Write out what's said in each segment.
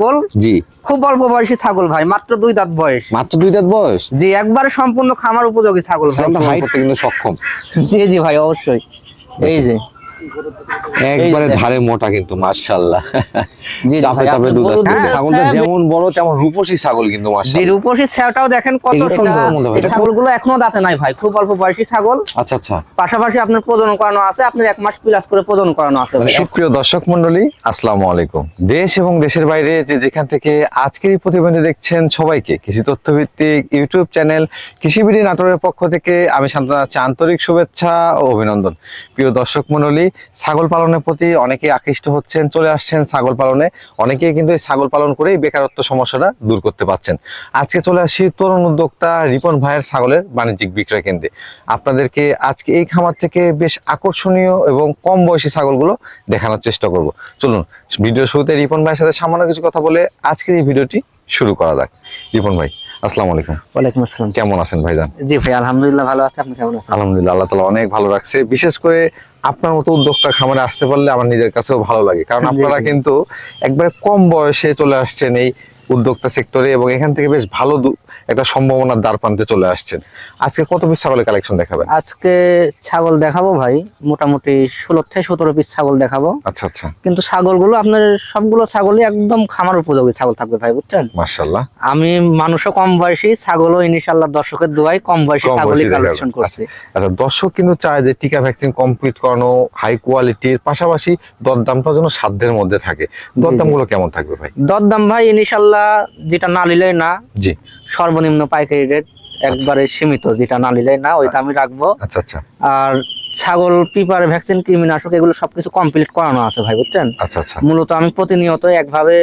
ছাগল। জি, খুব অল্প বয়সী ছাগল ভাই, মাত্র 2 দাঁত বয়স। মাত্র 2 দাঁত বয়স। জি, একবারে সম্পূর্ণ খামার উপযোগী ছাগল ভাই। ছাগলটা হাইট করতে কিন্তু সক্ষম। জি জি ভাই, অবশ্যই। এই যে একবারে ধারে মোটা কিন্তু মাশাআল্লাহ। জি চাপে ভাই, চাপে আপনি দুধ গরুর আসছে। দুধের ছাগলটা ছায়া যেমন বড় তেমন রূপসী ছাগল কিন্তু জি, মাশাআল্লাহ। রূপসী ছায়াটাও দেখেন কত এগুলো সুন্দর। কেমন মনে হয়? এই ছাগলগুলো এখনো দাঁতে নাই ভাই, খুব অল্প বয়সী ছাগল। আচ্ছা আচ্ছা। পাশাপাশি আপনার প্রজনন করানো আছে, আপনার 1 মাস প্লাস করে প্রজনন করানো আছে ভাই। সুপ্রিয় দর্শক মন্ডলী, আসসালামু আলাইকুম। দেশ এবং দেশের বাইরে যে যেখান থেকে আজকের এই প্রতিবেদন দেখছেন সবাইকে কৃষি তথ্যভিত্তিক ইউটিউব চ্যানেল কৃষিবিডি নাটোরের পক্ষ থেকে আমি শান্ত জানাচ্ছি আন্তরিক শুভেচ্ছা ও অভিনন্দন। প্রিয় দর্শক মন্ডলী, ছাগল পালনের প্রতি অনেকেই আকৃষ্ট হচ্ছেন, চলে আসছেন ছাগল পালনে। অনেকেই কিন্তু এই ছাগল পালন করেই বেকারত্ব সমস্যাটা দূর করতে পারছেন। আজকে চলে আসি তরুণ উদ্যোক্তা রিপন ভাইয়ের ছাগলের বাণিজ্যিক বিক্রয় কেন্দ্রে। আপনাদেরকে আজকে এই খামার থেকে বেশ আকর্ষণীয় এবং কম বয়সী ছাগলগুলো দেখানোর চেষ্টা করব। চলুন ভিডিও শুরুতে রিপন ভাইয়ের সাথে সামান্য কিছু কথা বলে আজকের এই ভিডিওটি শুরু করা যাক। রিপন ভাই, আসসালামু আলাইকুম। ওয়ালাইকুম আসসালাম। কেমন আছেন ভাইজান? জি ভাই, আলহামদুলিল্লাহ ভালো আছে। আপনি কেমন আছেন? আলহামদুলিল্লাহ, আল্লাহ তাআলা অনেক ভালো রাখছে। বিশেষ করে আপনার মতো উদ্যোক্তা খামারে আসতে পারলে আমার নিজের কাছেও ভালো লাগে, কারণ আপনারা কিন্তু একবারে কম বয়সে চলে আসছেন এই উদ্যোক্তা সেক্টরে এবং এখান থেকে বেশ ভালো একটা সম্ভাবনার দ্বার প্রান্তে চলে আসছেন। আজকে কত পিস ছাগলের কালেকশন দেখাবেন? আজকে ছাগল দেখাবো ভাই, মোটামুটি 16 থেকে 17 পিস ছাগল দেখাবো। আচ্ছা আচ্ছা, কিন্তু ছাগলগুলো আপনার সবগুলো ছাগলই একদম খামার উপযোগী ছাগল থাকবে ভাই, বুঝছেন? মাশাআল্লাহ। আমি মানুষও কম বয়সী, ছাগলও ইনশাআল্লাহ দর্শকের দোয়াই কম বয়সী ছাগলই কালেকশন করছি। আচ্ছা, দর্শক কিন্তু চায় যে টিকা ভ্যাকসিন কমপ্লিট করানো, হাই কোয়ালিটির, পাশাপাশি দরদামটা যেন সাধ্যের মধ্যে থাকে। দরদামগুলো কেমন থাকবে ভাই? দরদাম ভাই ইনশাআল্লাহ যেটা না নিলেই না, জি, সর্বনিম্ন পাইকারি রেট একবারে সীমিত, যেটা না নিলেই না ওইটা আমি রাখবো। আচ্ছা আচ্ছা আর ছাগল পিপার ভ্যাকসিন কৃমিনাশক এগুলো সবকিছু কমপ্লিট করানো আছে ভাই, বুঝছেন? আচ্ছা আচ্ছা মূলত আমি প্রতিনিয়ত একভাবে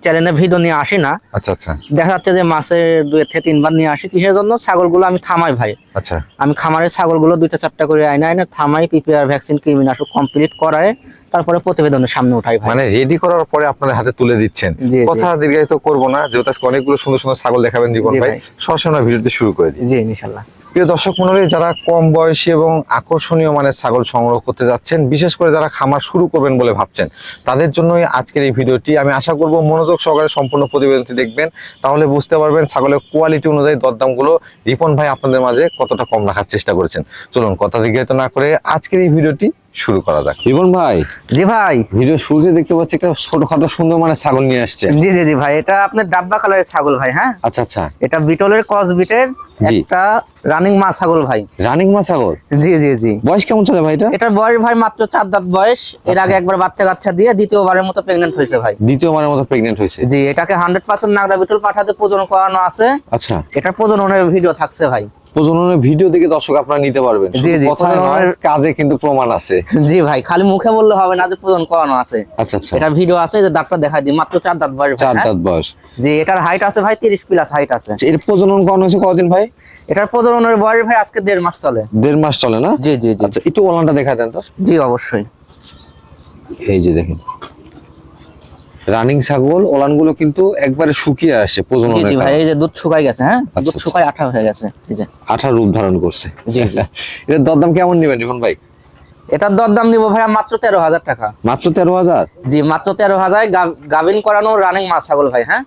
চ্যানেলে ভিডিও নিয়ে আসি না। আচ্ছা আচ্ছা দেখা যাচ্ছে যে মাসে 2 থেকে 3 বার নিয়ে আসি। কিসের জন্য? ছাগলগুলো আমি থামাই ভাই। আচ্ছা, আমি খামারের ছাগলগুলো 2টা 4টা করে আইনা থামাই, পিপিআর ভ্যাকসিন কৃমিনাশক কমপ্লিট করায় তারপরে প্রতিবেদনের সামনে উঠাই ভাই। মানে রেডি করার পরে আপনাদের হাতে তুলে দিচ্ছেন। জি, জি। কথা দীর্ঘায়িত করবো না, যেহেতু আজকে অনেকগুলো সুন্দর সুন্দর ছাগল দেখাবেন রিপন জি ভাই। ভাই। সরাসরি আমরা ভিডিওতে শুরু করে দিই। জি ইনশাআল্লাহ। প্রিয় দর্শক মণ্ডলী, যারা কম বয়সী এবং আকর্ষণীয় মানের ছাগল সংগ্রহ করতে যাচ্ছেন, বিশেষ করে যারা খামার শুরু করবেন বলে ভাবছেন, তাদের জন্যই আজকের এই ভিডিওটি। আমি আশা করব মনোযোগ সহকারে সম্পূর্ণ প্রতিবেদনটি দেখবেন, তাহলে বুঝতে পারবেন ছাগলের কোয়ালিটি অনুযায়ী দরদামগুলো রিপন ভাই আপনাদের মাঝে কতটা কম রাখার চেষ্টা করেছেন। চলুন কথা দীর্ঘায়িত না করে আজকের এই ভিডিওটি শুরু করা যাক। রিপন ভাই, জি ভাই। ভিডিও শুরুতে দেখতে পাচ্ছি একটা ছোটখাটো সুন্দর মানে ছাগল নিয়ে আসছে। জি জি জি ভাই, এটা আপনার ডাব্বা কালারের ছাগল ভাই। হ্যাঁ, আচ্ছা আচ্ছা, এটা বিটলের ক্রস বিটের জি। একটা রানিং মা ছাগল ভাই। রানিং মা ছাগল। জি জি জি। বয়স কেমন চলে ভাই এটা? এটার বয়স ভাই মাত্র 4 দাঁত বয়স। এর আগে একবার বাচ্চা কাচ্চা দিয়ে দ্বিতীয়বারের মতো প্রেগন্যান্ট হয়েছে ভাই। দ্বিতীয়বারের মতো প্রেগন্যান্ট হয়েছে। জি, এটাকে 100% নাগরা বিটল পাঠাতে প্রজনন করানো আছে। আচ্ছা, এটার প্রজননের ভিডিও থাকছে ভাই। প্রজননের ভিডিও দেখে দর্শক আপনারা নিতে পারবেন। জি, জি, কথায় নয়, কাজে কিন্তু প্রমাণ আছে। জি ভাই, খালি মুখে বললে হবে না যে প্রজনন করানো আছে। আচ্ছা আচ্ছা, এটার ভিডিও আছে, যে দাঁতটা দেখাই দিই। মাত্র 4 দাঁত বয়স ভাই। 4 হ্যাঁ? দাঁত বয়স। জি, এটার হাইট আছে ভাই 30 প্লাস হাইট আছে। এর প্রজনন করানো হয়েছে কতদিন ভাই? এটার প্রজননের বয়স ভাই আজকে 1.5 মাস চলে। 1.5 মাস চলে না? জি জি জি। আচ্ছা, একটু ওলানটা দেখা দেন তো। জি অবশ্যই। এই যে দেখেন, রানিং ছাগল ওলানগুলো কিন্তু একবারে শুকিয়ে আসে জি প্রজননের জি ভাই, কারণে। এই যে দুধ শুকাই গেছে। হ্যাঁ, আচ্ছা, দুধ শুকাই আঠা হয়ে গেছে। এই যে আঠার রূপ ধারণ করছে। জি, জি। এর দরদাম কেমন নেবেন রিপন ভাই? এটার দরদাম নিব ভাই মাত্র 13,000 টাকা। মাত্র 13,000? জি, মাত্র 13,000। গাভিন করানো রানিং মা ছাগল ভাই। হ্যাঁ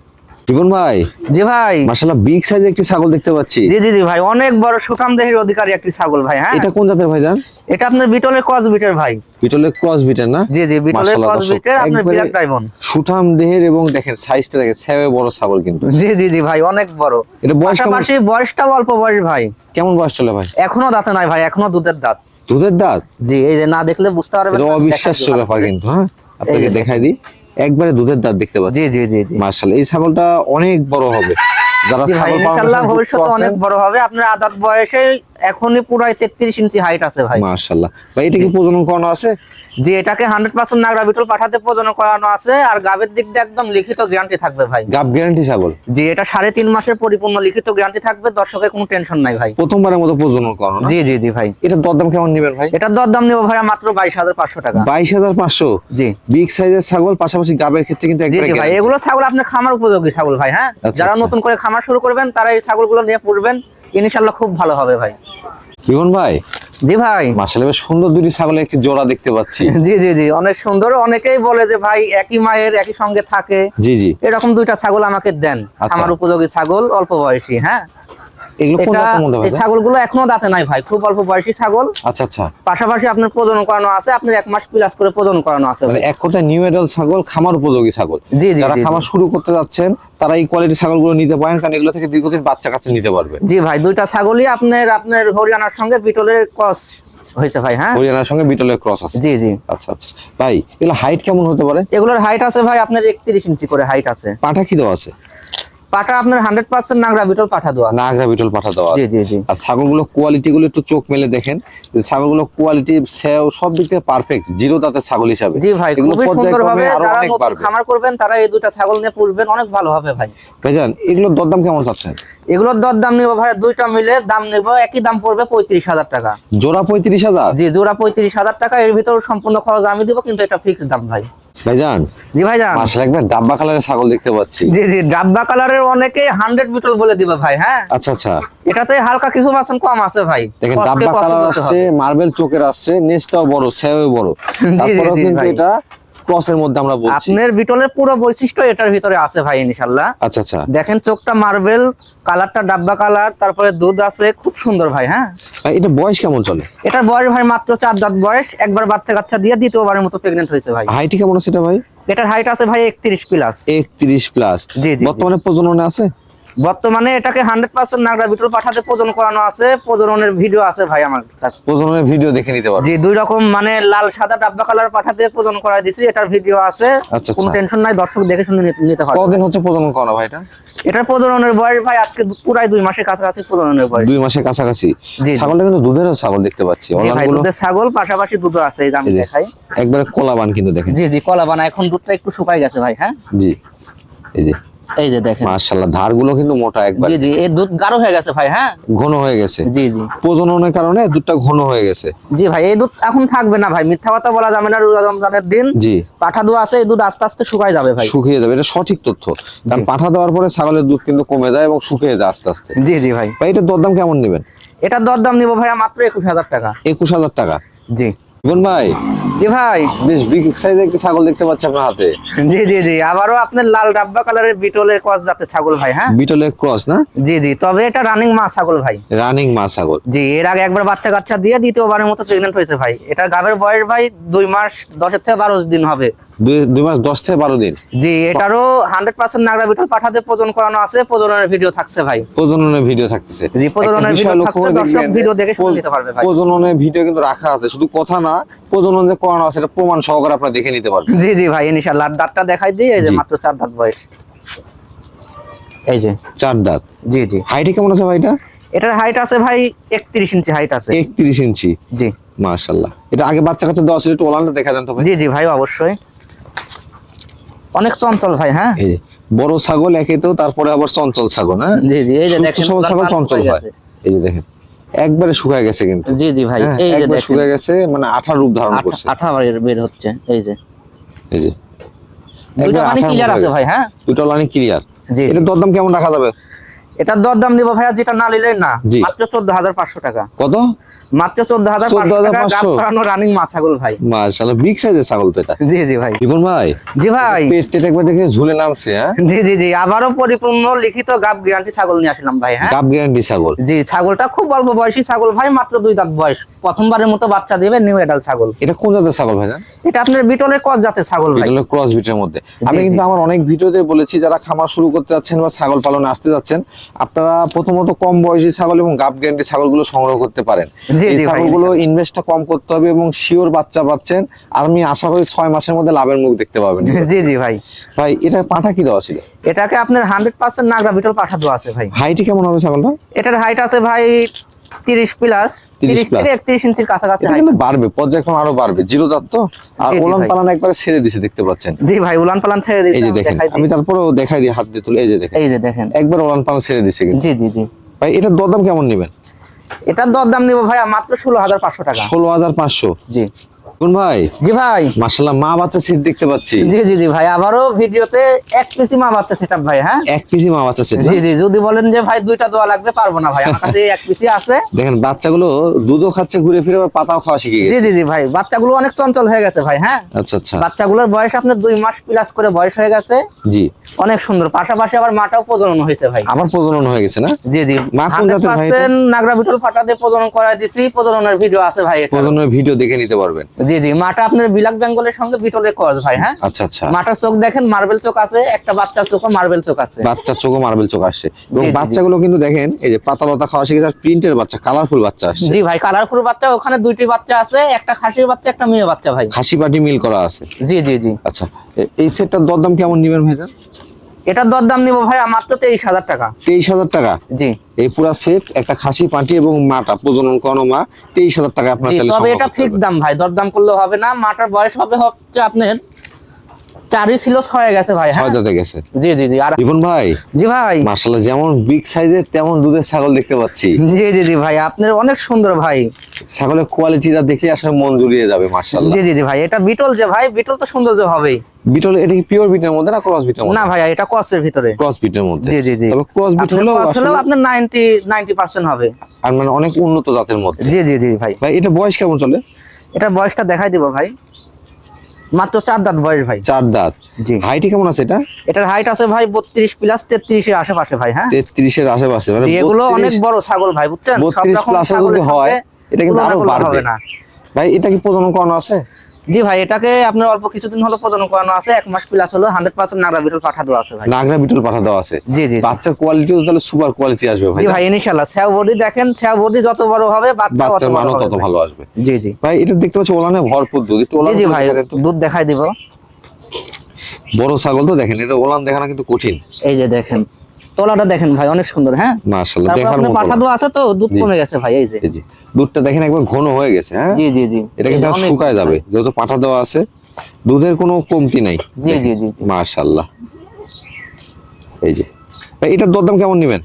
রিপন ভাই, জি ভাই। মাশাআল্লাহ বিগ সাইজের একটি ছাগল দেখতে পাচ্ছি। জি জি জি ভাই, অনেক বড় সুঠাম দেহের অধিকারী একটি ছাগল ভাই। হ্যাঁ, এটা কোন জাতের ভাই জান? এটা আপনার বিটলের ক্রস বিটের ভাই। বিটলের ক্রস বিটের না? জি জি, বিটলের মাশাআল্লাহ ক্রস দর্শক, বিটের আপনার একবারে ব্ল্যাক ডায়মন্ড। সুঠাম দেহের এবং দেখেন সাইজটা দেখেন, সেবে বড় ছাগল কিন্তু। জি জি জি ভাই, অনেক বড়। এটা বয়স কেমন? পাশাপাশি বয়সটাও অল্প বয়স ভাই। কেমন বয়স চলে ভাই? এখনো দাঁতে নাই ভাই, এখনো দুধের দাঁত। দুধের দাঁত? জি, এই যে না দেখলে বুঝতে পারবেন এটা না। অবিশ্বাস্য ব্যাপার কিন্তু। হ্যাঁ, আপনাকে দেখাই দিই, একবারে দুধের দাঁত দেখতে পাচ্ছি। জি জি জি জি। মাশাআল্লাহ, এই ছাগলটা অনেক বড় হবে। যারা জি ভাই, ছাগল পালনের ইনশাআল্লাহ সাথে যুক্ত ভবিষ্যতে অনেক আছেন, বড় হবে। আপনার আদাত বয়সে এখনই পুরাই 33 ইঞ্চি হাইট আছে ভাই। মাশাআল্লাহ। ভাই এটা কি প্রজনন করানো আছে? জি, এটাকে 100% নাগরা বিটল পাঠাতে প্রজনন করানো আছে। আর গাবের দিক দিয়ে একদম লিখিত গ্যারান্টি থাকবে ভাই। গাব গ্যারান্টি ছাগল? জি, এটা 3.5 মাসের পরিপূর্ণ লিখিত গ্যারান্টি থাকবে। দর্শকের কোনো টেনশন নাই ভাই। প্রথমবারের মতো প্রজনন করানো না? জি জি জি ভাই। এটা দরদাম কেমন নেবেন ভাই? এটার দরদাম নেব ভাই মাত্র 22,500 টাকা। 22,500? জি বিগ সাইজের ছাগল, পাশাপাশি গাবের ক্ষেত্রে কিন্তু জি একবারে জি ভাই, guarantee। এগুলো ছাগল আপনার খামার উপযোগী ছাগল ভাই। হ্যাঁ, আচ্ছা, যারা আচ্ছা। নতুন করে খামার শুরু করবেন তারা এই ছাগলগুলো নিয়ে পড়বেন, ইনশাআল্লাহ খুব ভালো হবে ভাই। জীবন ভাই, জি ভাই। মাশাআল্লাহ বেশ সুন্দর দুটি ছাগলের একটি জোড়া দেখতে পাচ্ছি। জি জি জি, অনেক সুন্দর। অনেকেই বলে যে ভাই একই মায়ের একই সঙ্গে থাকে, জি জি। এরকম দুইটা ছাগল আমাকে দেন, আচ্ছা। আমার উপযোগী ছাগল, অল্প বয়সী। হ্যাঁ, এগুলো কোন এটা জাতের মধ্যে ভাই? এই ছাগলগুলো এখনো দাঁতে নাই ভাই, খুব অল্প বয়সী ছাগল। আচ্ছা আচ্ছা। পাশাপাশি আপনার প্রজনন করানো আছে, আপনার 1 মাস প্লাস করে প্রজনন করানো আছে মানে ভাই। এক কথায় নিউ এডাল ছাগল, খামার উপযোগী ছাগল। জি জি যারা জি, খামার জি। শুরু করতে যাচ্ছেন তারা এই কোয়ালিটি ছাগলগুলো নিতে পারেন, কারণ এগুলো থেকে দীর্ঘদিন বাচ্চা কাচ্চা নিতে পারবে। জি ভাই, দুইটা ছাগলই আপনার আপনার হরিয়ানার সঙ্গে বিটলের ক্রস হয়েছে ভাই। হ্যাঁ, হরিয়ানার সঙ্গে বিটলের ক্রস আছে। জি জি। আচ্ছা আচ্ছা ভাই, এগুলো হাইট কেমন হতে পারে? এগুলোর হাইট আছে ভাই আপনার 31 ইঞ্চি করে হাইট আছে। পাঠা কি দেওয়া আছে? পাটা আপনার 100% নাগরা বিটল পাঠা দেওয়া আছে। নাগরা বিটল পাঠা দেওয়া আছে। জি জি জি। আর ছাগলগুলো কোয়ালিটি গুলো একটু চোখ মেলে দেখেন, ছাগলগুলো কোয়ালিটি সেও সব দিক থেকে পারফেক্ট, জিরো দাঁতের ছাগল হিসাবে। জি ভাই, এগুলো খুবই সুন্দর হবে। পর্যায়ক্রমে আরো যারা অনেক নতুন বাড়বে। খামার করবেন তারা এই দুইটা ছাগল নিয়ে পুষবেন, অনেক ভালো হবে ভাই। ভাইজান, এগুলোর দরদাম কেমন চাচ্ছেন? এগুলোর দর দাম নিব ভাই, দুইটা মিলে দাম নিব, একই দাম পড়বে 35,000 টাকা। জোড়া 35,000? জি, জোড়া 35,000 টাকা। এর ভিতর সম্পূর্ণ খরচ আমি দিব, কিন্তু এটা ফিক্সড দাম ভাই। ভাইজান, জি ভাইজান। মাশাআল্লাহ একবার ডাব্বা কালারের ছাগল দেখতে পাচ্ছি। জি জি, ডাব্বা কালারের অনেকে 100 বিটল বলে দিবে ভাই। হ্যাঁ, আচ্ছা আচ্ছা। এটাতে হালকা কিছু পার্সেন্ট কম আছে ভাই। দেখেন কষ্টে ডাব্বা কষ্ট কালার করতে আসছে, হবে। মার্বেল চোখের আসছে, নেসটাও বড়, সেও বড়। জি, তারপরেও জি, কিন্তু ভাই। এটা ক্রসের মধ্যে আমরা বলছি। আপনার বিটলের পুরো বৈশিষ্ট্য এটার ভিতরে আছে ভাই ইনশাআল্লাহ। আচ্ছা আচ্ছা। দেখেন চোখটা মার্বেল, কালারটা ডাব্বা কালার, তারপরে দুধ আছে, খুব সুন্দর ভাই। হ্যাঁ, ভাই, এটা বয়স কেমন চলে? এটার বয়স ভাই মাত্র 4 দাঁত বয়স, একবার বাচ্চা কাচ্চা দিয়ে দ্বিতীয়বারের মতো প্রেগনেন্ট হয়েছে ভাই। হাইটই কেমন আছে এটা ভাই? এটার হাইট আছে ভাই 31 প্লাস। 31 প্লাস। জি, জি, জি। বর্তমানে প্রজননে আছে? বর্তমানে এটাকে 100% নাগরা বিটল পাঠাতে প্রজনন করানো আছে, প্রজননের ভিডিও আছে ভাই আমার কাছে। প্রজননের ভিডিও দেখে নিতে পারবে। জি, দুই রকম, মানে লাল সাদা ডাব্বা কালার পাঠাতে প্রজনন করাই দিছি, এটার ভিডিও আছে। আচ্ছা, কোনো আচ্ছা। টেনশন নাই, দর্শক দেখে শুনে নিতে পারবে। কতদিন হচ্ছে প্রজনন করানো ভাই এটা? এটার প্রজননের বয়স ভাই আজকে পুরাই 2 মাসের কাছাকাছি প্রজননের বয়স। 2 মাসের কাছাকাছি। জি, জি। ছাগলটা কিন্তু দুধেরও ছাগল দেখতে পাচ্ছি। জি ভাই, অনলাইনগুলো দুধের ছাগল, পাশাপাশি দুধও আছে, এই যে আমি এই যে, দেখাই। একবারে কলাবান কিন্তু দেখেন। জি জি, কলা বানা, এখন দুধটা একটু শুকাই গেছে ভাই। হ্যাঁ, জি, এই যে এই যে দেখেন। মাশাআল্লাহ, ধারগুলো কিন্তু মোটা, একবার জি জি, এই দুধ গাঢ় হয়ে গেছে ভাই। হ্যাঁ, ঘন হয়ে গেছে। জি জি প্রজননের কারণে দুধটা ঘন হয়ে গেছে। জি ভাই, এই দুধ এখন থাকবে না ভাই, মিথ্যা কথা বলা যাবে না। রমজানের দিন জি, পাঠা দুধ আছে, এই দুধ আস্তে আস্তে শুকাই যাবে ভাই। শুকিয়ে যাবে, এটা সঠিক তথ্য। কারণ জি। পাঠা দেওয়ার পরে ছাগলের দুধ কিন্তু কমে যায় এবং শুকিয়ে যায় আস্তে আস্তে। জি জি ভাই, ভাই, এটার দরদাম কেমন নেবেন? এটার দর দাম নিবো ভাইয়া মাত্র 21,000 টাকা। 21,000 টাকা। জি জীবন ভাই, জি ভাই। বেশ বিগ সাইজের একটি ছাগল দেখতে পাচ্ছি আপনার হাতে। জি জি জি, আবারও আপনার লাল ডাব্বা কালারের বিটলের ক্রস জাতের ছাগল ভাই। হ্যাঁ, বিটলের ক্রস না? জি জি, তবে এটা রানিং মা ছাগল ভাই। রানিং মা ছাগল। জি, এর আগে একবার বাচ্চা কাচ্চা দিয়ে দ্বিতীয়বারের মতো প্রেগনেন্ট হয়েছে ভাই। এটার গাবের বয়স ভাই 2 মাস 10 থেকে 12 দিন হবে। 2 মাস 10 থেকে 12 দিন। জি, এটারও 100% নাগরা বিটল পাঠাতে প্রজনন করানো আছে, প্রজননের ভিডিও থাকছে ভাই। প্রজননের ভিডিও থাকতেছে। জি, প্রজননের একটা বিষয় ভিডিও লক্ষ্য থাকছে, করে দর্শক দেখবেন, ভিডিও দেখে শুনে নিতে পারবে ভাই। প্রজননের ভিডিও কিন্তু রাখা আছে, শুধু কথা না, প্রজনন যে করানো আছে এটা প্রমাণ সহকারে আপনারা দেখে নিতে পারবেন। জি জি ভাই, ইনশাআল্লাহ। দাঁতটা দেখাই দিই, এই যে জি। মাত্র 4 দাঁত বয়স। এই যে 4 দাঁত। জি জি, হাইটে কেমন আছে ভাই এটা? এটার হাইট আছে ভাই 31 ইঞ্চি হাইট আছে। 31 ইঞ্চি। জি মাশাআল্লাহ। এটা আগে বাচ্চা কাচ্চা দেওয়া ছিল, একটু ওলানটা দেখা যান তো ভাই। জি জি ভাই, অবশ্যই। অনেক চঞ্চল ভাই। হ্যাঁ, এই যে বড় ছাগল একে তো, তারপরে আবার চঞ্চল ছাগল। হ্যাঁ, জি জি, এই যে সুস্থ দেখেন সবল ছাগল উলান চঞ্চল পালান হয়। হয়ে গেছে। এই যে দেখেন, একবারে শুকায় গেছে কিন্তু। জি জি ভাই, হ্যাঁ, এই যে একবার দেখেন শুকায় গেছে, মানে আঠার রূপ ধারণ করছে। আঠা বের হচ্ছে। এই যে এই যে দুইটা একবার মানে আঠার ক্লিয়ার মতো আছে হয়ে ভাই। গেছে। হ্যাঁ, দুটো লাইন ক্লিয়ার। জি এটা দরদাম কেমন রাখা যাবে? এটার দর দাম দিব ভাইয়া, যেটা না নিলে না, জি। মাত্র 14,500 টাকা। কত? মাত্র 14,500 টাকা। 14,500 গাব করানো রানিং মা ছাগল ভাই। মাশাআল্লাহ, বিগ সাইজের ছাগল তো এটা। জি জি ভাই। জীবন ভাই, জি ভাই। পেট টেট একবার দেখে ঝুলে নামছে। হ্যাঁ, জি জি জি, আবারও পরিপূর্ণ লিখিত গাব গ্যারান্টি ছাগল নিয়ে আসলাম ভাই। হ্যাঁ, গাব গ্যারান্টি ছাগল। জি, ছাগলটা খুব অল্প বয়সী ছাগল ভাই, মাত্র 2 দাঁত বয়স, প্রথমবার মতো বাচ্চা দেবে, নিউ এডাল ছাগল। এটা কোন জাতের ছাগল ভাই? এটা আপনার বিটলের ক্রস জাতের ছাগল ভাই। এটা হলো ক্রস বিটের মধ্যে। আমি জি, কিন্তু জি। আমার অনেক ভিডিওতে বলেছি, যারা খামার শুরু করতে যাচ্ছেন বা ছাগল পালনে আসতে যাচ্ছেন, আপনারা প্রথমত কম বয়সী ছাগল এবং গাব গ্যারান্টি ছাগলগুলো সংগ্রহ করতে পারেন। জি, এই জি ভাই, ছাগলগুলো ইনভেস্টটা কম করতে হবে এবং শিওর বাচ্চা পাচ্ছেন। আর আমি আশা করি 6 মাসের মধ্যে লাভের মুখ দেখতে পাবেন। জি জি ভাই, ভাই, এটা পাঠা কি দেওয়া ছিল? এটাকে আপনার 100% নাগরা বিটল পাঠা দেওয়া আছে ভাই। হাইটে কেমন হবে ছাগলটা? এটার হাইট আছে ভাই 30 প্লাস, 30 30 থেকে 31 ইঞ্চির কাছাকাছি এটা height কিন্তু আছে। বাড়বে, পর্যায়ক্রমে আরো বাড়বে, জিরো দাঁত তো। আর জি, জি ওলান ভাই। পালান একবারে ছেড়ে দিছে, দেখতে পাচ্ছেন। জি ভাই, উলান পালান ছেড়ে এই দিয়েছে, যে দেখেন, দেখাই দিই। আমি তারপরেও দেখাই দিই, হাত দিয়ে তুলে। এই যে দেখেন, এই যে দেখেন। একবার ওলান পালান ছেড়ে দিছে কিন্তু। জি জি জি, ভাই, এটার দরদাম কেমন নেবেন? এটার দর দাম নিব ভাই মাত্র 16,500 টাকা। 16,500। জি কোন ভাই? জি ভাই। মাশাআল্লাহ, মা বাচ্চা সেট দেখতে পাচ্ছি। জি জি জি ভাই, আবারও ভিডিওতে এক পিসি মা বাচ্চা সেটআপ ভাই। হ্যাঁ, এক পিসি মা বাচ্চা সেট। জি জি, যদি বলেন যে ভাই দুইটা দোয়া লাগবে, পারবো না ভাই, আমার কাছে এক পিসি আছে। দেখেন বাচ্চাগুলো দুধও খাচ্ছে, ঘুরে ফিরে আবার পাতাও খাওয়া শিখে জি গেছে। জি জি ভাই, বাচ্চাগুলো অনেক চঞ্চল হয়ে গেছে ভাই। হ্যাঁ, আচ্ছা আচ্ছা, বাচ্চাগুলোর বয়স আপনার 2 মাস প্লাস করে বয়স হয়ে গেছে। জি। অনেক সুন্দর, পাশাপাশি আবার মাটাও প্রজনন হয়েছে ভাই। আবার প্রজনন হয়ে গেছে না? জি জি, মা কোন জাতের ভাই? 100% নাগরা বিটল পাঠা দিয়ে প্রজনন করাই দিছি, প্রজননের ভিডিও আছে ভাই। প্রজননের ভিডিও দেখে নিতে পারবেন। জি জি, মাটা আপনার বিলাক বেঙ্গলের সঙ্গে বিটলের ক্রস ভাই। হ্যাঁ, আচ্ছা আচ্ছা, মাটার চোখ দেখেন মার্বেল চোখ আছে, একটা বাচ্চার চোখও মার্বেল চোখ আছে। বাচ্চার চোখও মার্বেল চোখ আসছে এবং জি, জি, জি। বাচ্চাগুলো কিন্তু দেখেন এই যে পাতা লতা খাওয়া শিখে যাচ্ছে, প্রিন্টের বাচ্চা, কালারফুল বাচ্চা আসছে। জি ভাই, কালারফুল বাচ্চা, ওখানে 2টি বাচ্চা আছে, একটা খাসির বাচ্চা, একটা মেয়ে বাচ্চা ভাই। খাসি পাটি মিল করা আছে। জি জি জি, আচ্ছা, এই সেটটার দরদাম কেমন নিবেন ভাইজান? এটার দরদাম নিব ভাই মাত্র 23,000 টাকা। 23,000 টাকা? জি এই পুরা সেট, একটা খাসি পাটি এবং মাটা প্রজনন করানো মা, 23,000 টাকা আপনার জি, চাইলে তবে সংগ্রহ এটা করতে ফিক্স পারবেন। দাম ভাই, দরদাম করলে হবে না। মাটার বয়স হচ্ছে আপনার 4ই ছিল, 6 গেছে ভাই। হ্যাঁ, 6 দাঁতে গেছে। জি জি জি। আর রিপন ভাই, জি ভাই, মাশাআল্লাহ, যেমন বিগ সাইজের তেমন দুধের ছাগল দেখতে পাচ্ছি। জি জি জি ভাই, আপনার অনেক সুন্দর ভাই। ছাগলের কোয়ালিটিটা দেখলে আসলে মন জুড়িয়ে যাবে। মাশাআল্লাহ, জি জি জি ভাই, এটা বিটল যে ভাই, বিটল তো সৌন্দর্য হবেই। বিটল এটা কি পিওর বিটের মধ্যে না ক্রস বিটের মধ্যে? না ভাই, এটা ক্রসের ভিতরে। ক্রস বিটের মধ্যে। জি জি জি, তবে ক্রস বিট আপনার হলেও cross হলেও আসলে আপনার 90% হবে। আর মানে অনেক উন্নত জাতের মধ্যে। জি জি জি ভাই, ভাই এটা বয়স কেমন চলে? এটার বয়সটা দেখাই দিব ভাই, মাত্র 4 দাঁত বয়স ভাই। 4 দাঁত। জি, হাইটে কেমন আছে এটা? এটার হাইট আছে ভাই 32 প্লাস 33 এর আশেপাশে ভাই। হ্যাঁ, 33 এর আশেপাশে, মানে জি, এগুলো অনেক বড় ছাগল ভাই, বুঝছেন? 32 সব রকম প্লাস যদি ছাগলের হয় সঙ্গে এটা কিন্তু তুলনা আরো করলে বাড়বে হবে না। ভাই। এটা কি প্রজনন করানো আছে? জি ভাই, এটাকে আপনার অল্প কিছুদিন হলো প্রজনন করানো আছে, 1 মাস প্লাস হলো। 100% নাগরা বিটল পাঠা দেওয়া আছে ভাই। নাগরা বিটল পাঠা দেওয়া আছে। জি জি বাচ্চার কোয়ালিটিও তাহলে সুপার কোয়ালিটি আসবে ভাই। জি ভাই, ইনশাআল্লাহ। ছ্যাও বডি দেখেন, ছ্যাও বডি যত বড় হবে বাচ্চা তত বাচ্চার বড় মানও হবে তত ভাই। ভালো আসবে। জি জি ভাই এটা দেখতে পাচ্ছি ওলানে ভরপুর দুধ, একটু জি ওলান জি ভাই, দুধ দেখাই দিব। বড় ছাগল তো দেখেন, এটা ওলান দেখানো কিন্তু কঠিন। এই যে দেখেন, তোলাটা দেখেন ভাই, অনেক সুন্দর। হ্যাঁ, মাশাআল্লাহ, তারপর দেখার আপনার মতো পাঠা ওলান। দেওয়া আছে তো, দুধ জি। কমে গেছে ভাই। এই যে এই যে দুধটা দেখেন একবার ঘন হয়ে গেছে। হ্যাঁ, জি জি জি, এটা কিন্তু আর অনেক শুকায় দুধ যাবে ভাই। যেহেতু পাঠা দেওয়া আছে, দুধের কোনো কমতি নাই। জি জি জি জি। মাশাআল্লাহ, এই যে ভাই এটার দরদাম কেমন নেবেন?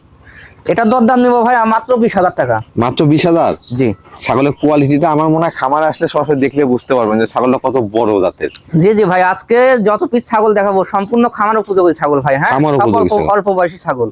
এটার দরদাম নিব ভাই মাত্র 20,000 টাকা। মাত্র 20,000? জি ছাগলের কোয়ালিটিটা আমার মনে হয় খামারে আসলে সরাসরি দেখলে বুঝতে পারবেন যে ছাগলটা কত বড় জাতের। জি জি ভাই, আজকে যত পিস ছাগল দেখাবো সম্পূর্ণ খামার উপযোগী ছাগল ভাই। হ্যাঁ, খামার সব উপযোগী অল্প ছাগল। অল্প বয়সী ছাগল।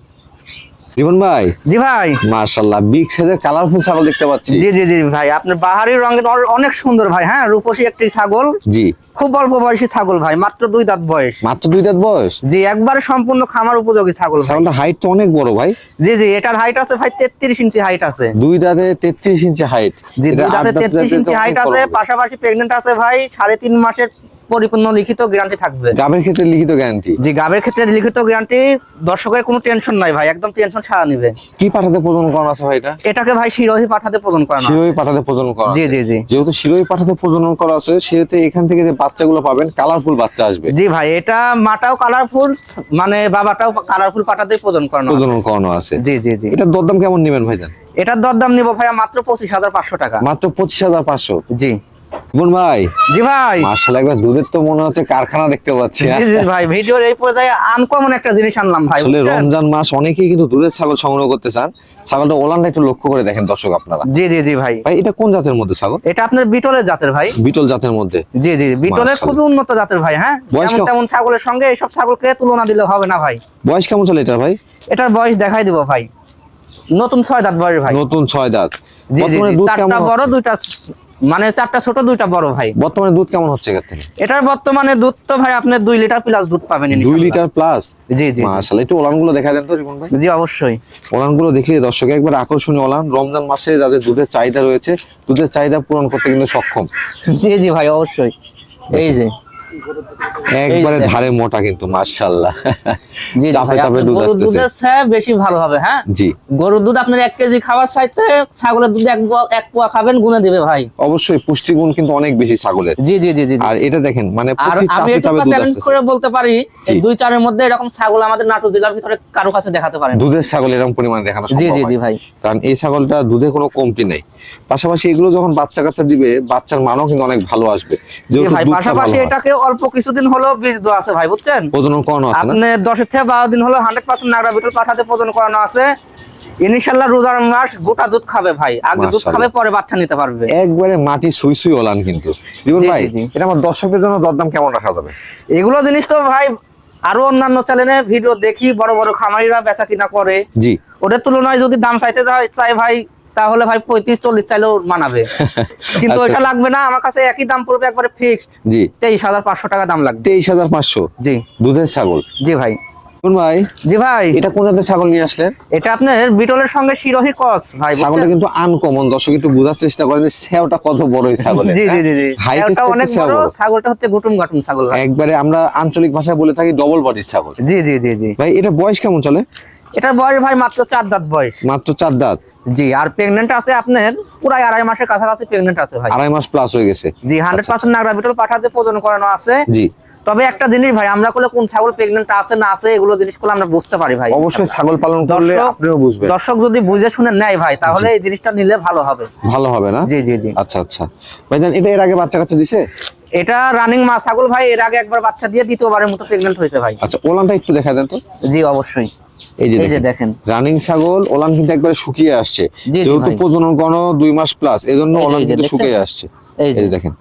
রিপন ভাই, জি ভাই, মাশাআল্লাহ, বিগ সাইজের কালারফুল ছাগল দেখতে পাচ্ছি। জি জি জি ভাই, আপনার বাহারি রঙের অনেক সুন্দর ভাই। হ্যাঁ, রূপসী একটি ছাগল, জি, খুব অল্প বয়সী ছাগল ভাই, মাত্র 2 দাঁত বয়স। মাত্র 2 দাঁত বয়স। জি, একবারে সম্পূর্ণ খামার উপযোগী ছাগল ভাই। ছাগলটা হাইট তো অনেক বড় ভাই। জি জি, এটার হাইট আছে ভাই 33 ইঞ্চি হাইট আছে। 2 দাঁতে 33 ইঞ্চি হাইট। জি, 2 দাঁতে 33 ইঞ্চি হাইট আছে, পাশাপাশি প্রেগন্যান্ট আছে ভাই। 3.5 মাসের পরিপূর্ণ লিখিত গ্যারান্টি থাকবে। গাবের ক্ষেত্রে লিখিত গ্যারান্টি। জি, গাবের ক্ষেত্রে লিখিত গ্যারান্টি। দর্শকের কোনো টেনশন নাই ভাই, একদম টেনশন ছাড়া নিবে। কি পাঠাতে প্রজনন করানো আছে ভাই এটা? এটাকে ভাই শিরোহী পাঠাতে প্রদান করানো আছে। শিরোই পাঠাতে প্রজনন করা জি আছে। জি জি যেহেতু শিরোই পাঠাতে প্রজনন করা আছে সেহেতু এখান থেকে যে বাচ্চাগুলো পাবেন কালারফুল বাচ্চা আসবে। জি ভাই, এটা মাটাও কালারফুল, মানে বাবাটাও কালারফুল পাঠাতে প্রদান করানো আছে। প্রজনন করানো আছে। জি জি জি, এটার দরদাম কেমন নেবেন ভাইজান? এটার দরদাম নিব ভাই মাত্র 25,500 টাকা। মাত্র 25,500। জি বোন ভাই, জি ভাই, মাশাআল্লাহ, একবার দুধের তো মনে হচ্ছে কারখানা দেখতে পাচ্ছি। জি জি ভাই, ভিডিওর এই পর্যায়ে আনকমন একটা জিনিস আনলাম ভাই, আসলে বুঝছেন? রমজান মাস অনেকেই কিন্তু দুধের ছাগল সংগ্রহ করতে চান। ছাগলটা ওলানটা একটু লক্ষ্য করে দেখেন দর্শক আপনারা। জি জি জি ভাই, ভাই এটা কোন জাতের মধ্যে ছাগল? এটা আপনার বিটলের জাতের ভাই। বিটল জাতের মধ্যে। জি জি, বিটলের মাশাআল্লাহ। খুবই উন্নত জাতের ভাই। হ্যাঁ, বয়স যেমন কেমন? তেমন ছাগলের সঙ্গে এইসব ছাগলকে তুলনা দিলে হবে না ভাই। বয়স কেমন চলে এটা ভাই? এটার বয়স দেখাই দিব ভাই, নতুন 6 দাঁত বয়স ভাই। নতুন 6 দাঁত। জি জি বর্তমানে জি, দুধ 4টা কেমন বড়, হচ্ছে? 2টা মানে 4টা ছোট, 2টা বড় ভাই। বর্তমানে দুধ কেমন হচ্ছে এখান থেকে? এটার বর্তমানে দুধ তো ভাই আপনার 2 লিটার প্লাস দুধ পাবেন 2 ইনশাআল্লাহ। Litre plus. জি জি মাশাআল্লাহ, একটু ওলানগুলো দেখা দেন তো রিপন ভাই। জি, অবশ্যই। ওলানগুলো দেখলে দর্শক একবার আকর্ষণীয় ওলান। রমজান মাসে যাদের দুধের চাহিদা রয়েছে, দুধের চাহিদা পূরণ করতে কিন্তু সক্ষম। জি জি ভাই, অবশ্যই। এই যে একবারে দেখেন। ধারে মোটা কিন্তু মাশাআল্লাহ। জি জি চাপে ভাই, চাপে আপনার দুধ গরুর আসতেছে। দুধের চেয়ে বেশি ভালো হবে। হ্যাঁ, জি, গরুর দুধ আপনার 1 কেজি খাওয়ার চাইতে ছাগলের দুধ এক পোয়া খাবেন, গুনে দিবে ভাই। অবশ্যই পুষ্টিগুণ কিন্তু অনেক বেশি ছাগলের। জি জি জি জি জি। আর এটা দেখেন মানে আর প্রতি আমি চাপে একটু চাপে দুধ চ্যালেঞ্জ আসতেছে। করে বলতে পারি, জি। এই 2-4 মধ্যে এরকম ছাগল আমাদের নাটোর জেলার ভিতরে কারো কাছে দেখাতে পারেন। দুধের ছাগল এরকম পরিমাণে দেখানো জি সম্ভব জি জি হয়। ভাই, কারণ এই ছাগলটা দুধে কোনো কমতি নেই। পাশাপাশি এগুলো যখন বাচ্চা কাচ্চা দিবে, বাচ্চার মানও কিন্তু অনেক ভালো আসবে জি যেহেতু ভাই। দুধটা ভালো পাশাপাশি হয়। এটাকে অল্প কিছুদিন হলো বীজ দেওয়া আছে ভাই, বুঝছেন? প্রজনন করানো আছে না? আপনি 10 থেকে 12 দিন হলো 100% নাগরা বিটল পাঠাতে প্রদান করানো আছে। ইনশাআল্লাহ রোজার মাস গোটা দুধ খাবে ভাই, আগে দুধ মাশাআল্লাহ। খাবে পরে বাচ্চা নিতে পারবে। একবারে মাটি সুই সুই ওলান কিন্তু রিপন জি, ভাই, জি, জি। এটা আমার দর্শকদের জন্য দরদাম কেমন রাখা যাবে? এগুলো জিনিস তো ভাই আরো অন্যান্য চ্যানেলে ভিডিও দেখি, বড় বড় খামারিরা বেচা কিনা করে, জি ওদের তুলনায় যদি দাম চাই ভাই, তাহলে ভাই 35-40 চাইলেও মানাবে, কিন্তু আচ্ছা। ওইটা লাগবে না, আমার কাছে একই দাম পড়বে, একবারে ফিক্সড জি 23,500 টাকা দাম লাগবে। 23,500 জি দুধের ছাগল। জি ভাই। রিপন ভাই, জি ভাই, এটা কোন জাতের ছাগল নিয়ে আসলেন? এটা আপনার বিটলের সঙ্গে শিরোহী ক্রস ভাই, ছাগলটা বুঝছেন? কিন্তু আনকমন, দর্শক একটু বোঝার চেষ্টা করেন যে সেওটা কত বড় এই ছাগলের। জি জি জি জি, হাইটের এটা অনেক বড়, ছাগলটা হচ্ছে গুটুম গাটুম ছাগল ভাই। একবারে আমরা আঞ্চলিক ভাষায় বলে থাকি ডবল বডির ছাগল। জি জি জি জি। ভাই এটা বয়স কেমন চলে? এটার বয়স ভাই মাত্র 4 দাঁত বয়স। মাত্র 4 দাঁত। জি, আর প্রেগন্যান্ট আছে আপনার পুরাই 2.5 মাসের কাছাকাছি প্রেগন্যান্ট আছে ভাই। 2.5 মাস প্লাস হয়ে গেছে। জি 100% নাগরা বিটল পাঠাতে প্রজনন করানো আছে। জি তবে একটা জিনিস ভাই, আমরা কোলে কোন ছাগল প্রেগন্যান্ট আছে না আছে এগুলো জিনিসগুলো আমরা বুঝতে পারি ভাই। অবশ্যই ছাগল পালন করলে দর্শক- আপনিও বুঝবেন। দর্শক যদি বুঝে শুনে নেয় ভাই, তাহলে এই জিনিসটা নিলে ভালো হবে। ভালো হবে না? জি জি জি। আচ্ছা আচ্ছা ভাইজান, এটা এর আগে বাচ্চা কাচ্চা দিছে? এটা রানিং মা ছাগল ভাই, এর আগে একবার বাচ্চা দিয়ে দ্বিতীয়বারের মতো প্রেগন্যান্ট হয়েছে ভাই। আচ্ছা, ওলানটা একটু দেখা দেন তো। জি অবশ্যই। এই যে এই যে দেখেন দেখেন, রানিং ছাগল, ওলান কিন্তু একবারে শুকিয়ে আসছে, জি যেহেতু ভাই। প্রজনন করানো 2 মাস প্লাস, এজন্য এই যে, ওলান এই যে কিন্তু দেখছেন? শুকিয়ে আসছে। এই এই যে যে দেখেন।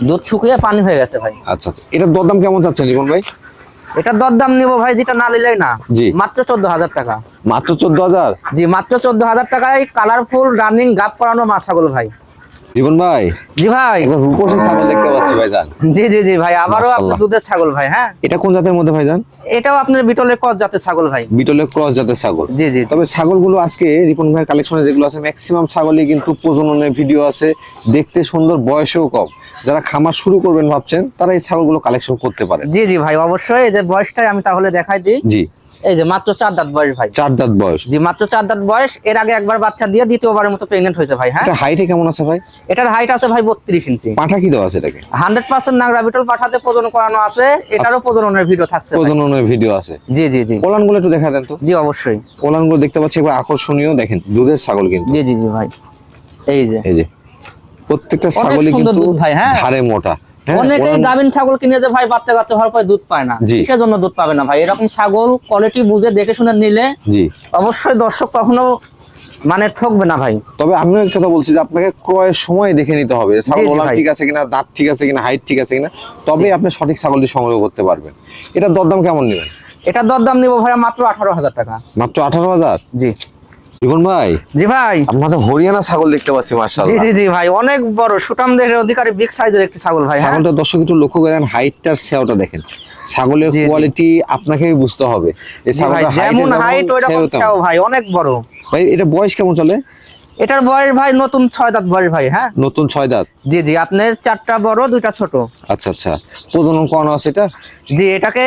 দুধ শুকিয়ে পানি হয়ে গেছে ভাই। আচ্ছা আচ্ছা, এটার দরদাম কেমন যাচ্ছে রিপন ভাই? এটা দরদাম নিব ভাই, যেটা না নিলেই না। জি। মাত্র 14,000 টাকা। মাত্র 14,000? জি মাত্র 14,000 টাকায় কালারফুল রানিং গাব করানো মা ছাগল ভাই। রিপন ভাই, জি ভাই। এবার রূপসী ছাগল দেখতে পাচ্ছি ভাইজান। জি জি জি ভাই, আবারও মাশাআল্লাহ। আপনার দুধের ছাগল ভাই। হ্যাঁ, এটা কোন জাতের মধ্যে ভাইজান? এটাও আপনার বিটলের ক্রস জাতের ছাগল ভাই। বিটলের ক্রস জাতের ছাগল। জি জি। তবে ছাগলগুলো আজকে রিপন ভাইয়ের কালেকশনে যেগুলো আছে ম্যাক্সিমাম ছাগলই কিন্তু প্রজননের ভিডিও আছে, দেখতে সুন্দর, বয়সেও কম। যারা খামার শুরু করবেন ভাবছেন তারা এই ছাগলগুলো কালেকশন করতে পারে। জি জি ভাই, অবশ্যই। এই যে বয়সটাই আমি তাহলে দেখাই দিই। জি এই যে মাত্র 4 দাঁত বয়স ভাই। 4 দাঁত বয়স। জি মাত্র 4 দাঁত বয়স, এর আগে একবার বাচ্চা দিয়ে দ্বিতীয়বারের মতো প্রেগন্যান্ট হয়েছে ভাই। হ্যাঁ, এটা হাইটে কেমন আছে ভাই? এটার হাইট আছে ভাই 32 ইঞ্চি। পাঠা কি দেওয়া আছে এটাকে? 100% নাগরা বিটল পাঠাতে প্রজনন করানো আছে, এটারও প্রজননের ভিডিও থাকছে ভাই। প্রজননের ভিডিও আছে। জি জি জি। ওলানগুলো একটু দেখা দেন তো। জি অবশ্যই। ওলানগুলো দেখতে পাচ্ছি একবার আকর্ষণীয়, দেখেন দুধের ছাগল কিন্তু। জি জি জি ভাই। এই যে এই যে প্রত্যেকটা অনেক ছাগলই সুন্দর কিন্তু দুধ ভাই। হ্যাঁ, ধারে মোটা। হ্যাঁ, অনেকেই ওলান- গাভিন ছাগল কিনে যে ভাই বাচ্চা কাচ্চা হওয়ার পরে দুধ পায় না, জি। কিসের জন্য দুধ পাবে না ভাই? এরকম ছাগল কোয়ালিটি বুঝে দেখে শুনে নিলে জি। অবশ্যই দর্শক কখনো মানে ঠকবে না ভাই। তবে আমিও একটা কথা বলছি যে আপনাকে ক্রয়ের সময় দেখে নিতে হবে ছাগল জি, ওলান ভাই। ঠিক আছে কিনা, দাঁত ঠিক আছে কিনা, হাইট ঠিক আছে কিনা, তবেই আপনি সঠিক ছাগলটি সংগ্রহ করতে পারবেন। এটার দরদাম কেমন নেবেন? এটা দরদাম নিব ভাই মাত্র 18,000 টাকা। মাত্র 18,000? জি রিপন ভাই, জি ভাই। আপনাদের হরিয়ানা ছাগল দেখতে পাচ্ছি জি মাশাআল্লাহ। জি জি ভাই, অনেক বড় সুঠামদের অধিকারী বিগ সাইজের একটি ছাগল ভাই। হ্যাঁ, ছাগলটা দর্শক একটু লক্ষ্য করেন, হাইটটার সেওটা দেখেন। ছাগলের জি, জি। কোয়ালিটি আপনাকেই বুঝতে হবে। এই জি ভাই, ছাগলটার যেমন হাইট ওই রকম ছাও ভাই, অনেক বড়। ভাই এটা বয়স কেমন চলে? এটার বয়স ভাই নতুন 6 দাঁত বয়স ভাই। হ্যাঁ, নতুন 6 দাঁত। জি জি, আপনার 4টা বড় 2টা ছোট। আচ্ছা আচ্ছা, প্রজনন করানো আছে এটা? জি, এটাকে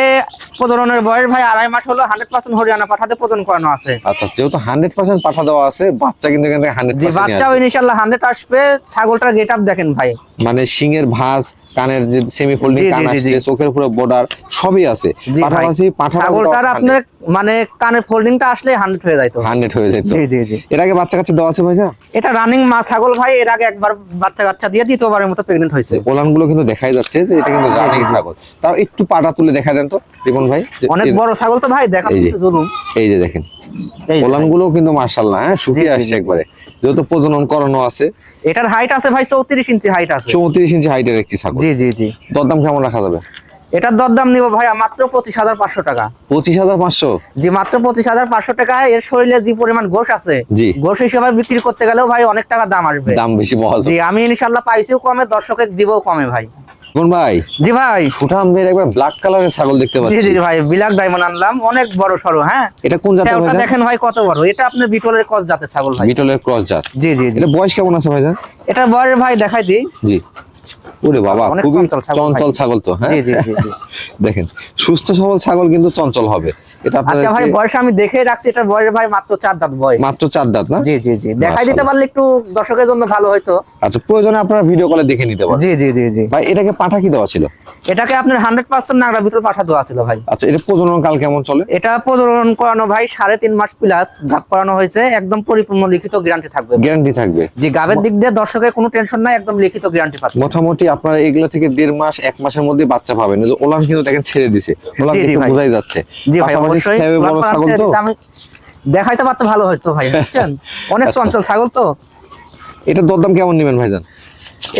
প্রজননের বয়স ভাই 2.5 মাস হলো, 100% হরিয়ানা পাঠাতে প্রজনন করানো আছে। আচ্ছা, যেহেতু 100% পাঠা দেওয়া আছে, বাচ্চা কিন্তু এখান থেকে জি, 100% বাচ্চাও ইনশাআল্লাহ 100 আসবে। ছাগলটার গেটআপ দেখেন ভাই। মানে শিংয়ের ভাঁজ, কানের যে সেমি ফোল্ডিং জি, জি, কান জি, আসছে, জি। চোখের উপরে বর্ডার সবই আছে। জি ভাই, পাশাপাশি পাঠা ছাগলটার আপনার মানে কানের ফোল্ডিংটা আসলে 100 হয়ে যায় তো। 100 হয়ে যেত। জি জি জি। এর আগে বাচ্চা কাচ্চা দেওয়া আছে ভাইজা? এটা রানিং মা ছাগল ভাই, এর আগে একবার বাচ্চা কাচ্চা দিয়ে দ্বিতীয়বারের মতো প্রেগন্যান্ট হয়েছে। ওলানগুলো কিন্তু দেখাই যাচ্ছে যে এটা কিন্তু রানিং ছাগল। তাও একটু পাটা তুলে দেখা দেন তো রিপন ভাই। যে অনেক বড় ছাগল তো ভাই, দেখা এই যে। একটু জুলুম। এই যে দেখেন এই যে ভাই। ওলানগুলো কিন্তু মাশাআল্লাহ, হ্যাঁ শুকিয়ে জি, জি, আসছে জি। একবারে, যেহেতু প্রজনন করানো আছে। এটার হাইট আছে ভাই 34 ইঞ্চি হাইট আছে। 34 ইঞ্চি হাইটের একটি ছাগল। জি জি জি। দরদাম কেমন রাখা যাবে? এটার দরদাম নিব ভাই মাত্র 25,500 টাকা। 25,500? জি মাত্র 25,500 টাকা। এর শরীরে যে পরিমাণ গোশ আছে, জি। গোশ হিসেবে বিক্রি করতে গেলেও ভাই অনেক টাকা দাম আসবে। দাম বেশি পাওয়া জি, যাবে। আমি ইনশাআল্লাহ পাইছিও কমে, দর্শকের দিবও কমে ভাই। রিপন ভাই, জি ভাই। সুঠাম বের একবার ব্ল্যাক কালারের ছাগল দেখতে জি পাচ্ছি। জি ভাই, বিলাক ডায়মন্ড আনলাম, অনেক বড় সরো। হ্যাঁ, এটা কোন জাতের সেওটা ভাইজান? দেখেন ভাই কত বড়। এটা আপনার বিটলের ক্রস জাতের ছাগল ভাই। বিটলের ক্রস জাত। জি জি জি। এটা বয়স কেমন আছে ভাইজান? এটা বয়স ভাই দেখাই দিই। জি। ওরে বাবা, অনেক খুবই চঞ্চল ছাগল চঞ্চল ভাই। ছাগল তো। হ্যাঁ জি জি জি জি। দেখেন, সুস্থ সবল ছাগল কিন্তু চঞ্চল হবে। এটা আচ্ছা ভাই, আপনাদের বয়স আমি দেখে রাখছি, এটার বয়স ভাই মাত্র 4 দাঁত বয়স। মাত্র 4 দাঁত না? জি জি জি, দেখাই দিতে মাশাআল্লাহ। পারলে একটু দর্শকের জন্য ভালো হতো। আচ্ছা, প্রয়োজনে আপনারা ভিডিও কলে দেখে নিতে পারেন। জি জি জি জি। ভাই এটাকে পাঠা কি দেওয়া ছিল? এটাকে আপনার 100% নাগরা বিটল পাঠা দেওয়া ছিল ভাই। আচ্ছা, এটা প্রজনন কাল কেমন চলে? এটা প্রজনন করানো ভাই 3.5 মাস প্লাস গাব করানো হয়েছে, একদম পরিপূর্ণ লিখিত গ্যারান্টি থাকবে। গ্যারান্টি থাকবে? জি, গাবের দিক দিয়ে দর্শকের কোনো টেনশন নাই, একদম লিখিত গ্যারান্টি পাচ্ছে। মোটামুটি আপনারা এগুলো থেকে 1.5 মাস 1 মাসের মধ্যে বাচ্চা পাবেন। এই যে ওলান কিন্তু দেখেন ছেড়ে দিছে, ওলান জি, জি দেখে ভাই। বোঝাই যাচ্ছে। জি ভাই, পাশাপাশি অবশ্যই সেবে বড় ছাগল তো। আমি দেখাইতে পারতে ভালো হতো ভাই, বুঝছেন? অনেক আচ্ছা। চঞ্চল ছাগল তো। এটা দরদাম কেমন নেবেন ভাইজান?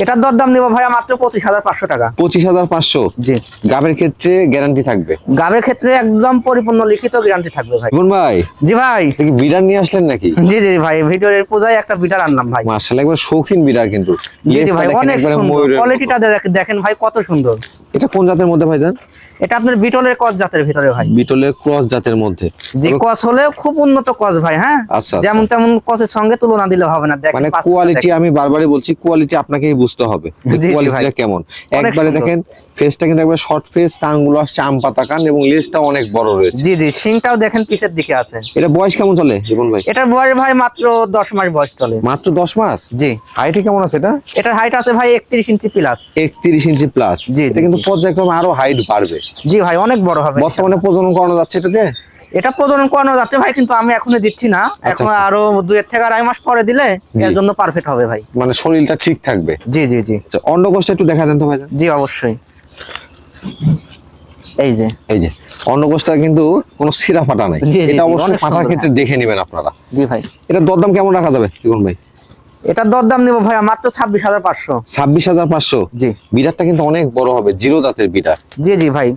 এটার দরদাম নিব ভাইয়া মাত্র 25,500 টাকা। 25,500। জি। গাবের ক্ষেত্রে গ্যারান্টি থাকবে? গাবের ক্ষেত্রে একদম পরিপূর্ণ লিখিত গ্যারান্টি থাকবে ভাই। রিপন ভাই, জি ভাই। এটা কি বিড়ার নিয়ে আসলেন নাকি? জি জি ভাই, ভিডিওর পূজায় একটা বিটার আনলাম ভাই। মাশাআল্লাহ, একবার শৌখিন বিড়ার কিন্তু। জি জি লেজটা ভাই, দেখেন অনেক একবারে সুন্দর ময়ূরের মতো। কোয়ালিটিটা দেখেন ভাই কত সুন্দর। এটা কোন জাতের মধ্যে ভাইজান? এটা আপনার বিটলের কস জাতের ভিতরে ভাই। বিটলের ক্রস জাতের মধ্যে। যে কস হলেও খুব উন্নত কস ভাই, হ্যাঁ। আচ্ছা, যেমন তেমন কসের সঙ্গে তুলনা দিলে হবে না। দেখেন মানে পাঁচটা কোয়ালিটি, দেখেন। আমি বারবারই বলছি কোয়ালিটি আপনাকেই বুঝতে হবে যে জি, জি কোয়ালিটিটা ভাই। কেমন। অনেক একবারে সুন্দর। দেখেন ফেসটা কিন্তু একবার শর্ট ফেস, কানগুলো আসছে আম পাতা কান এবং লেজটা অনেক বড় রয়েছে। জি জি, শিংটাও দেখেন পিছের দিকে আছে। এটা বয়স কেমন চলে রিপন ভাই? এটার বয়স ভাই মাত্র 10 মাস বয়স চলে। মাত্র 10 মাস? জি। হাইটে কেমন আছে এটা? এটার হাইট আছে ভাই 31 ইঞ্চি প্লাস। 31 ইঞ্চি প্লাস। জি, এটা জি, কিন্তু জি। পর্যায়ক্রমে আরো হাইট বাড়বে। জি ভাই, অনেক বড় হবে। বর্তমানে প্রজনন করানো যাচ্ছে এটাতে? এটা প্রজনন করানো যাচ্ছে ভাই, কিন্তু আমি এখনো দিচ্ছি না। এখন আচ্ছা। আরো 2 থেকে 2.5 মাস পরে দিলে জি। এর জন্য পারফেক্ট হবে ভাই। মানে শরীরটা ঠিক থাকবে। জি জি জি। আচ্ছা, অন্ডকোষটা একটু দেখা দেন তো ভাইজান। জি অবশ্যই। এই যে। এই যে অন্ডকোষটা কিন্তু কোনো সিরা ফাটা নাই। জি, জি, এটা জি, অবশ্যই অনেক ফাটার সুন্দর, ক্ষেত্রে দেখে নেবেন আপনারা। জি ভাই। এটা দরদাম কেমন রাখা যাবে রিপন ভাই? এটার দরদাম নিব ভাই মাত্র 26,500। 26,500। জি। বিড়ারটা কিন্তু অনেক বড় হবে, জিরো দাঁতের বিড়ার। জি জি ভাই।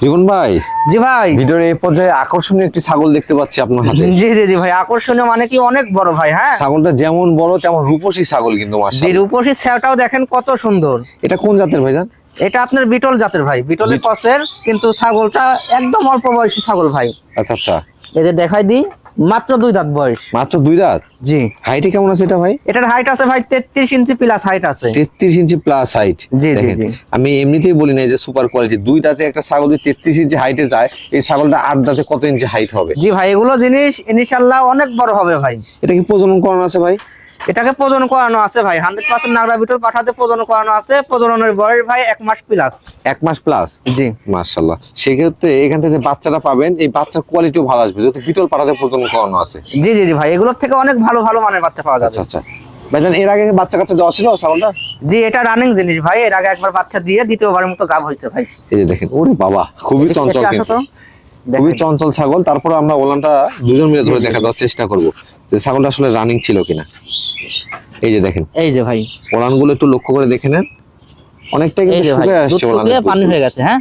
রিপন ভাই, জি ভাই। ভিডিওর এই পর্যায়ে আকর্ষণীয় একটি ছাগল দেখতে পাচ্ছি আপনার হাতে। জি জি জি ভাই, আকর্ষণীয় মানে কি অনেক বড় ভাই, হ্যাঁ। ছাগলটা যেমন বড় তেমন রূপসী ছাগল কিন্তু জি, মাশাআল্লাহ। রূপসী ছায়াটাও দেখেন কত সুন্দর। এটা কোন জাতের ভাইজান? এটা আপনার বিটল জাতের ভাই, বিটলের কসের, কিন্তু ছাগলটা একদম অল্প বয়সী ছাগল ভাই। আচ্ছা আচ্ছা। এই যে দেখাই দিই, মাত্র 2 দাঁত বয়স। মাত্র 2 দাঁত? জি। হাইটে কেমন আছে এটা ভাই? এটার হাইট আছে ভাই 33 ইঞ্চি প্লাস হাইট আছে। 33 ইঞ্চি প্লাস হাইট। জি, জি, জি। আমি এমনিতেই বলি না যে সুপার কোয়ালিটি। 2 দাঁতে একটা ছাগল যদি 33 ইঞ্চি হাইটে যায়, এই ছাগলটা 8 দাঁতে কত ইঞ্চি হাইট হবে? জি ভাই, এগুলো জিনিস ইনশাআল্লাহ অনেক বড় হবে ভাই। এটা কি প্রজনন করানো আছে ভাই? এটাকে প্রজনন করানো আছে ভাই, 100% নাগরা বিটল পাঠাতে প্রজনন করানো আছে। প্রজননের বয়স ভাই 1 মাস প্লাস। 1 মাস প্লাস? জি। মাশাআল্লাহ। সেক্ষেত্রে এখান থেকে যে বাচ্চাটা পাবেন, এই বাচ্চার কোয়ালিটিও ভালো আসবে যেহেতু বিটল পাঠাতে প্রজনন করানো আছে। জি জি জি ভাই, এগুলোর থেকে অনেক ভালো ভালো মানের বাচ্চা পাওয়া যাবে। আচ্ছা আচ্ছা। ভাইজান, এর আগে বাচ্চা কাচ্চা দেওয়া ছিল ছাগলটা? জি, এটা রানিং জিনিস ভাই, এর আগে একবার বাচ্চা দিয়ে দ্বিতীয়বারের মতো গাব হয়েছে ভাই। এই যে দেখেন, ওরে বাবা, খুবই এদিকে চঞ্চল আসো কিন্তু। তো, খুবই দেখেন। চঞ্চল ছাগল। তারপরে আমরা ওলানটা দুজন মিলে ধরে দেখা দেওয়ার চেষ্টা করব যে ছাগলটা আসলে রানিং ছিল কিনা। এই যে দেখেন, এই যে ভাই, ওলানগুলো একটু লক্ষ্য করে দেখে নেন। অনেকটাই এই কিন্তু যে ভাই, শুকিয়ে দুধ আসছে শুকিয়ে ওলানের পানি দুধগুলো। হয়ে গেছে, হ্যাঁ।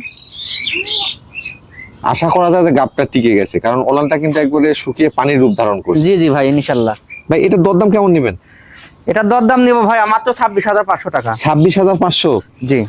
আশা করা যায় যে গাবটা টিকে গেছে, কারণ ওলানটা কিন্তু একবারে শুকিয়ে পানির রূপ ধারণ করছে। জি জি ভাই, ইনশাআল্লাহ। ভাই, এটার দরদাম কেমন নেবেন? এটার দরদাম নিব ভাই মাত্র 26,500 টাকা। 26,500? জি।